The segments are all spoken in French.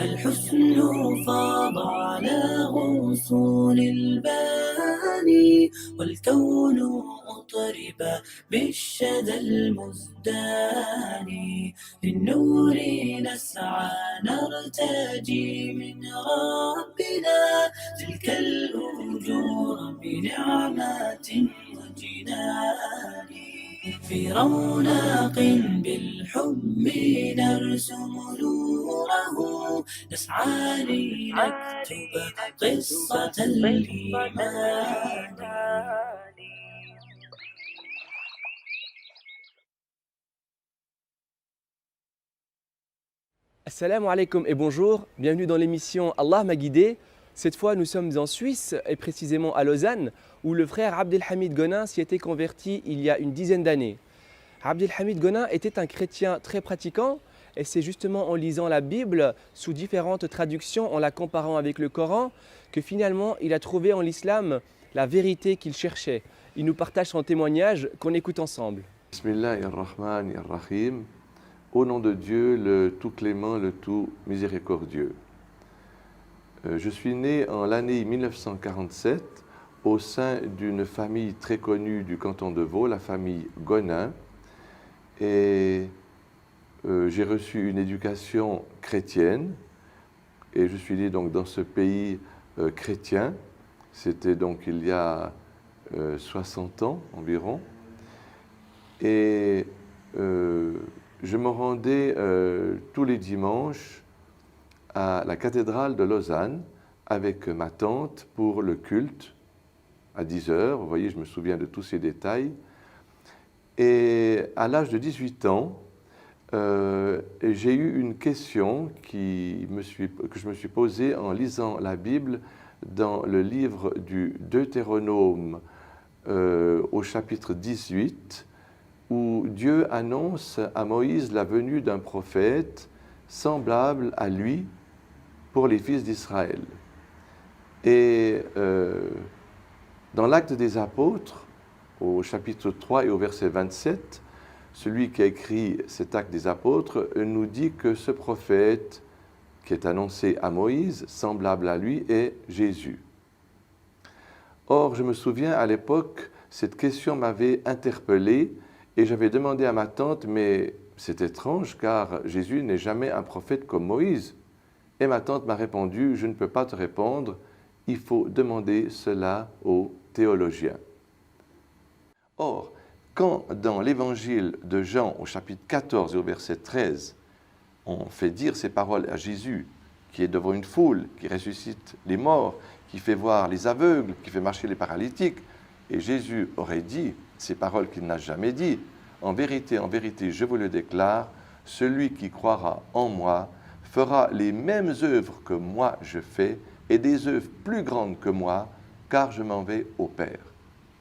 الحسن فاض على غصون الباني والكون أطرب بالشدى المزدان للنور نسعى نرتجي من ربنا تلك الأجور بنعمات وجنان في رونق بالحب نرسم نوره نسعى لنكتب قصة الإيمان. Assalamu alaikum et bonjour, bienvenue dans l'émission Allah m'a guidé. Cette fois nous sommes en Suisse et précisément à Lausanne où le frère Abdelhamid Gonin s'y était converti il y a une dizaine d'années. Abdelhamid Gonin était un chrétien très pratiquant et c'est justement en lisant la Bible sous différentes traductions, en la comparant avec le Coran, que finalement il a trouvé en l'islam la vérité qu'il cherchait. Il nous partage son témoignage qu'on écoute ensemble. Bismillahirrahmanirrahim. Au nom de Dieu, le tout clément, le tout miséricordieux. Je suis né en l'année 1947 au sein d'une famille très connue du canton de Vaud, la famille Gonin. Et j'ai reçu une éducation chrétienne. Et je suis né donc dans ce pays chrétien. C'était donc il y a 60 ans environ. Et je me rendais tous les dimanches à la cathédrale de Lausanne avec ma tante pour le culte à 10 heures. Vous voyez, je me souviens de tous ces détails. Et à l'âge de 18 ans, j'ai eu une question que je me suis posée en lisant la Bible dans le livre du Deutéronome au chapitre 18, où Dieu annonce à Moïse la venue d'un prophète semblable à lui pour les fils d'Israël. Et dans l'Acte des Apôtres, au chapitre 3 et au verset 27, celui qui a écrit cet Acte des Apôtres nous dit que ce prophète qui est annoncé à Moïse, semblable à lui, est Jésus. Or, je me souviens à l'époque, cette question m'avait interpellé. Et j'avais demandé à ma tante, mais c'est étrange car Jésus n'est jamais un prophète comme Moïse. Et ma tante m'a répondu, je ne peux pas te répondre, il faut demander cela aux théologiens. Or, quand dans l'évangile de Jean au chapitre 14 et au verset 13, on fait dire ces paroles à Jésus, qui est devant une foule, qui ressuscite les morts, qui fait voir les aveugles, qui fait marcher les paralytiques, et Jésus aurait dit ces paroles qu'il n'a jamais dit. En vérité, je vous le déclare, celui qui croira en moi fera les mêmes œuvres que moi je fais et des œuvres plus grandes que moi, car je m'en vais au Père.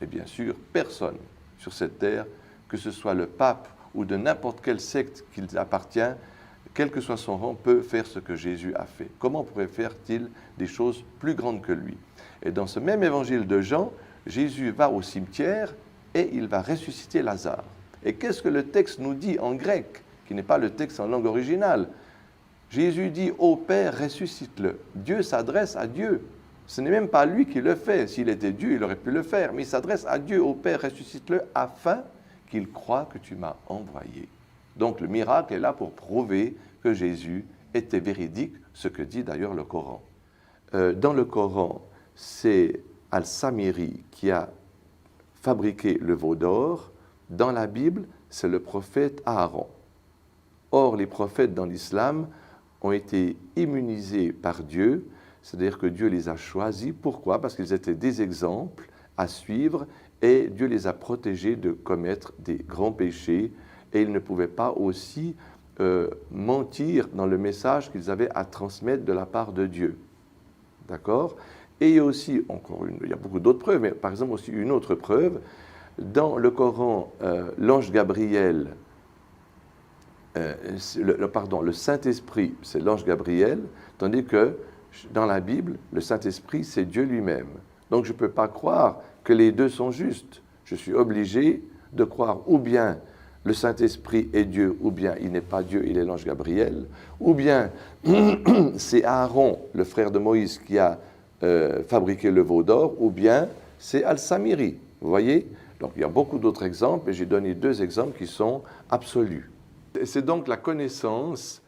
Et bien sûr, personne sur cette terre, que ce soit le pape ou de n'importe quelle secte qu'il appartient, quel que soit son rang, peut faire ce que Jésus a fait. Comment pourrait faire-t-il des choses plus grandes que lui? Et dans ce même évangile de Jean, Jésus va au cimetière et il va ressusciter Lazare. Et qu'est-ce que le texte nous dit en grec, qui n'est pas le texte en langue originale? Jésus dit « Ô Père, ressuscite-le ». Dieu s'adresse à Dieu. Ce n'est même pas lui qui le fait. S'il était Dieu, il aurait pu le faire. Mais il s'adresse à Dieu « Ô Père, ressuscite-le afin qu'il croie que tu m'as envoyé ». Donc le miracle est là pour prouver que Jésus était véridique, ce que dit d'ailleurs le Coran. Dans le Coran, c'est Al-Samiri qui a fabriqué le veau d'or. Dans la Bible, c'est le prophète Aaron. Or, les prophètes dans l'islam ont été immunisés par Dieu, c'est-à-dire que Dieu les a choisis. Pourquoi? Parce qu'ils étaient des exemples à suivre et Dieu les a protégés de commettre des grands péchés et ils ne pouvaient pas aussi mentir dans le message qu'ils avaient à transmettre de la part de Dieu. D'accord? Et il y a aussi, il y a beaucoup d'autres preuves, mais par exemple aussi une autre preuve, dans le Coran, l'ange Gabriel, le Saint-Esprit, c'est l'ange Gabriel, tandis que dans la Bible, le Saint-Esprit, c'est Dieu lui-même. Donc je ne peux pas croire que les deux sont justes. Je suis obligé de croire ou bien le Saint-Esprit est Dieu, ou bien il n'est pas Dieu, il est l'ange Gabriel, ou bien c'est Aaron, le frère de Moïse, qui a fabriqué le veau d'or, ou bien c'est Al-Samiri. Vous voyez? Donc il y a beaucoup d'autres exemples, et j'ai donné 2 exemples qui sont absolus. C'est donc la connaissance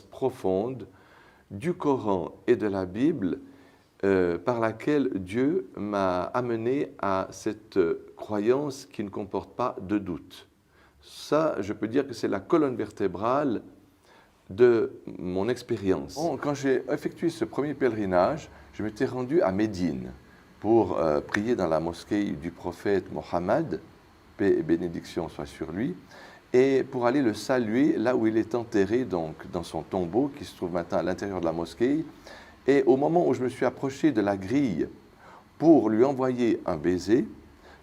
profonde du Coran et de la Bible par laquelle Dieu m'a amené à cette croyance qui ne comporte pas de doute. Ça, je peux dire que c'est la colonne vertébrale de mon expérience. Quand j'ai effectué ce premier pèlerinage, je m'étais rendu à Médine pour prier dans la mosquée du prophète Mohammed, paix et bénédiction soient sur lui, et pour aller le saluer là où il est enterré, donc dans son tombeau qui se trouve maintenant à l'intérieur de la mosquée. Et au moment où je me suis approché de la grille pour lui envoyer un baiser,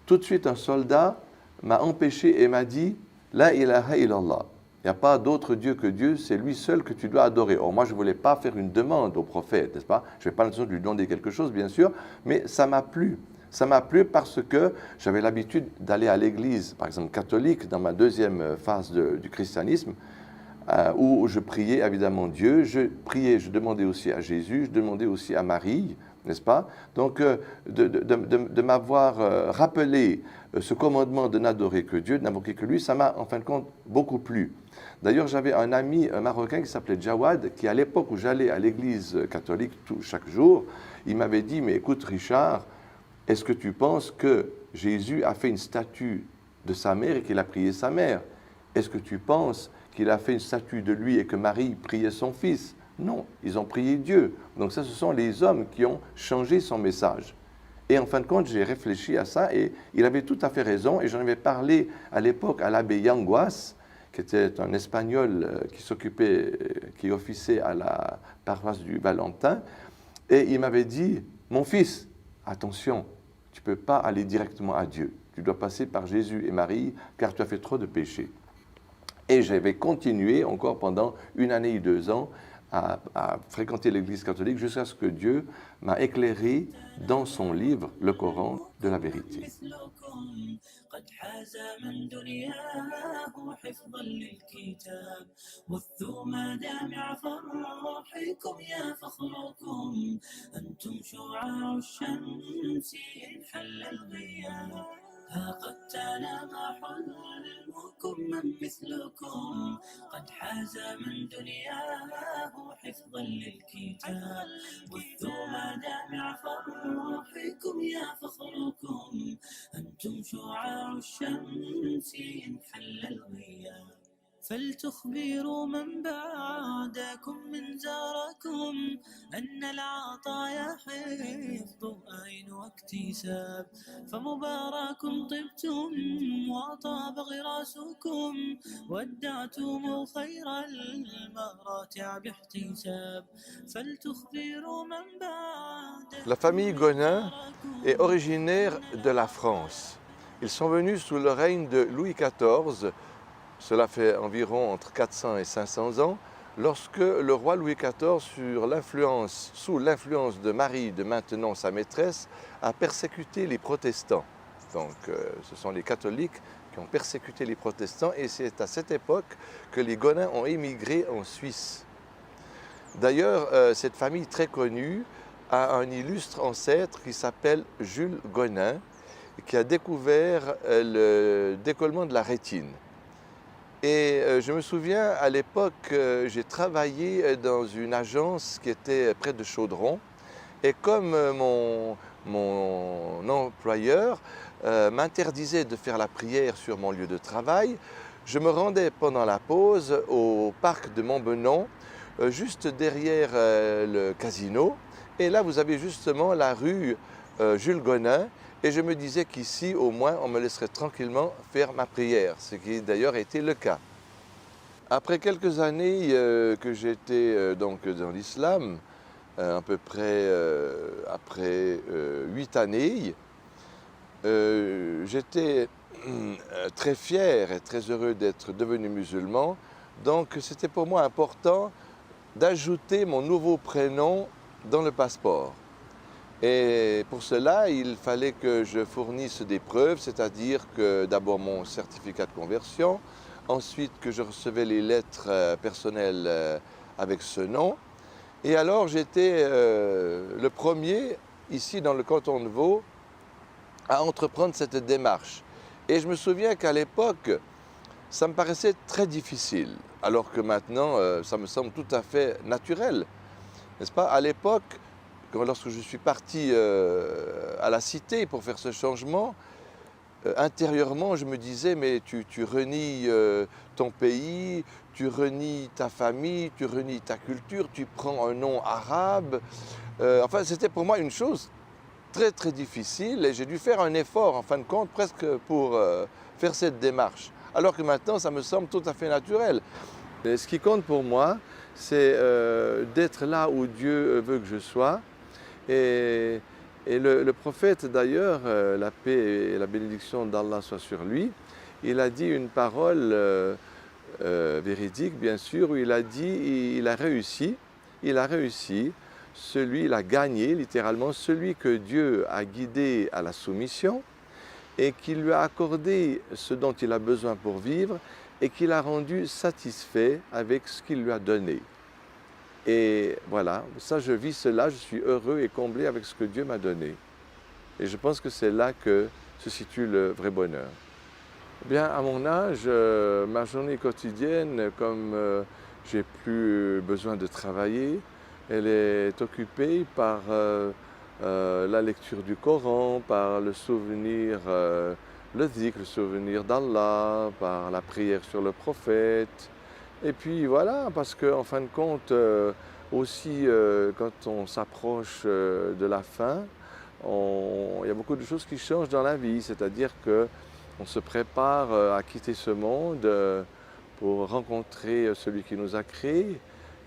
tout de suite un soldat m'a empêché et m'a dit « La ilaha illallah ». Il n'y a pas d'autre Dieu que Dieu, c'est lui seul que tu dois adorer. Or, moi, je ne voulais pas faire une demande au prophète, n'est-ce pas? Je n'avais pas l'intention de lui demander quelque chose, bien sûr, mais ça m'a plu. Ça m'a plu parce que j'avais l'habitude d'aller à l'église, par exemple catholique, dans ma deuxième phase du christianisme, où je priais évidemment Dieu, je demandais aussi à Jésus, je demandais aussi à Marie, n'est-ce pas? Donc, de m'avoir rappelé ce commandement de n'adorer que Dieu, de n'invoquer que lui, ça m'a en fin de compte beaucoup plu. D'ailleurs, j'avais un ami marocain qui s'appelait Jawad, qui à l'époque où j'allais à l'église catholique chaque jour, il m'avait dit « Mais écoute Richard, est-ce que tu penses que Jésus a fait une statue de sa mère et qu'il a prié sa mère? Est-ce que tu penses qu'il a fait une statue de lui et que Marie priait son fils? Non, ils ont prié Dieu. Donc ça, ce sont les hommes qui ont changé son message. Et en fin de compte, j'ai réfléchi à ça et il avait tout à fait raison. Et j'en avais parlé à l'époque à l'abbé Yanguas, qui était un Espagnol qui officiait à la paroisse du Valentin. Et il m'avait dit, mon fils, attention, tu ne peux pas aller directement à Dieu. Tu dois passer par Jésus et Marie, car tu as fait trop de péchés. Et j'avais continué encore pendant 1 année et 2 ans à fréquenter l'église catholique jusqu'à ce que Dieu m'a éclairé dans son livre, le Coran, de la vérité. قد حاز من دنياه حفظا للكتاب بثوا مدامع فرحكم يا فخركم أنتم شعاع الشمس إن حل الغياب ها قد تنام حلمكم من مثلكم قد حاز من دنياه حفظا للكتاب بثوا مدامع فرحكم يا فخركم أنتم شعاع الشمس إن حل الغياب فلتخبروا من بعدكم من زاركم أن العطايا حفظ أين واكتساب فمبارك طبتم وطاب غراسكم ودعتم خير المراتع باحتساب فلتخبروا من بعدكم. La famille Gonin est originaire de la France. Ils sont venus sous le règne de Louis XIV. Cela fait environ entre 400 et 500 ans, lorsque le roi Louis XIV, sous l'influence de Marie, de maintenant sa maîtresse, a persécuté les protestants. Donc ce sont les catholiques qui ont persécuté les protestants et c'est à cette époque que les Gonins ont émigré en Suisse. D'ailleurs, cette famille très connue a un illustre ancêtre qui s'appelle Jules Gonin, qui a découvert le décollement de la rétine. Et je me souviens, à l'époque, j'ai travaillé dans une agence qui était près de Chaudron. Et comme mon employeur m'interdisait de faire la prière sur mon lieu de travail, je me rendais pendant la pause au parc de Montbenon, juste derrière le casino. Et là, vous avez justement la rue Jules Gonin. Et je me disais qu'ici, au moins, on me laisserait tranquillement faire ma prière, ce qui d'ailleurs a été le cas. Après quelques années que j'étais donc dans l'islam, à peu près après 8 années, j'étais très fier et très heureux d'être devenu musulman. Donc c'était pour moi important d'ajouter mon nouveau prénom dans le passeport. Et pour cela, il fallait que je fournisse des preuves, c'est-à-dire que d'abord mon certificat de conversion, ensuite que je recevais les lettres personnelles avec ce nom. Et alors j'étais le premier ici dans le canton de Vaud à entreprendre cette démarche. Et je me souviens qu'à l'époque, ça me paraissait très difficile, alors que maintenant, ça me semble tout à fait naturel, n'est-ce pas? À l'époque, lorsque je suis parti à la cité pour faire ce changement, intérieurement, je me disais, mais tu renies ton pays, tu renies ta famille, tu renies ta culture, tu prends un nom arabe. Enfin, c'était pour moi une chose très très difficile et j'ai dû faire un effort, en fin de compte, presque pour faire cette démarche. Alors que maintenant, ça me semble tout à fait naturel. Et ce qui compte pour moi, c'est d'être là où Dieu veut que je sois. Et le prophète d'ailleurs, la paix et la bénédiction d'Allah soit sur lui, il a dit une parole véridique bien sûr, où il a dit il a réussi, il a gagné littéralement celui que Dieu a guidé à la soumission et qui lui a accordé ce dont il a besoin pour vivre et qui l'a rendu satisfait avec ce qu'il lui a donné. Et voilà, ça je vis cela, je suis heureux et comblé avec ce que Dieu m'a donné. Et je pense que c'est là que se situe le vrai bonheur. Bien, à mon âge, ma journée quotidienne, comme j'ai plus besoin de travailler, elle est occupée par la lecture du Coran, par le souvenir, le dhikr, le souvenir d'Allah, par la prière sur le prophète. Et puis voilà, parce qu'en fin de compte, aussi quand on s'approche de la fin, il y a beaucoup de choses qui changent dans la vie, c'est-à-dire qu'on se prépare à quitter ce monde pour rencontrer celui qui nous a créés.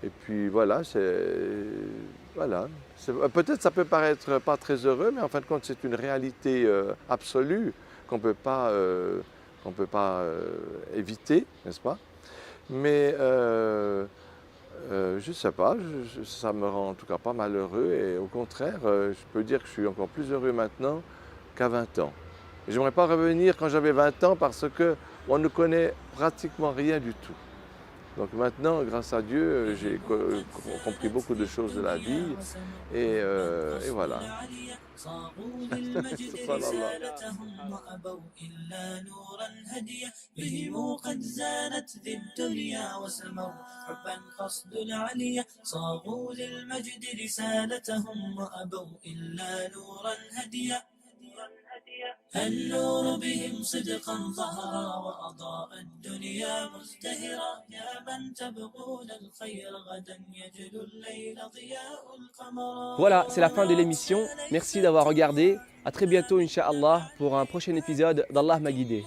Et puis voilà, peut-être ça peut paraître pas très heureux, mais en fin de compte c'est une réalité absolue qu'on ne peut pas éviter, n'est-ce pas? Mais je ne sais pas, ça me rend en tout cas pas malheureux et au contraire, je peux dire que je suis encore plus heureux maintenant qu'à 20 ans. Je n'aimerais pas revenir quand j'avais 20 ans parce qu'on ne connaît pratiquement rien du tout. Donc maintenant, grâce à Dieu, j'ai compris beaucoup de choses de la vie et voilà. صاغوا للمجد رسالتهم وأبوا إلا نورا هديا بهم قد زانت ذي الدنيا وسموا حبا قصد العليا صاغوا للمجد رسالتهم وأبوا إلا نورا هديا النور بهم صدقا ظهرا وأضاء الدنيا مزدهرا يا من تبغون الخير غدا يجلو الليل ضياء القمر. Voilà, c'est la fin de l'émission. Merci d'avoir regardé. À très bientôt, Inch'Allah, pour un prochain épisode d'Allah m'a guidé.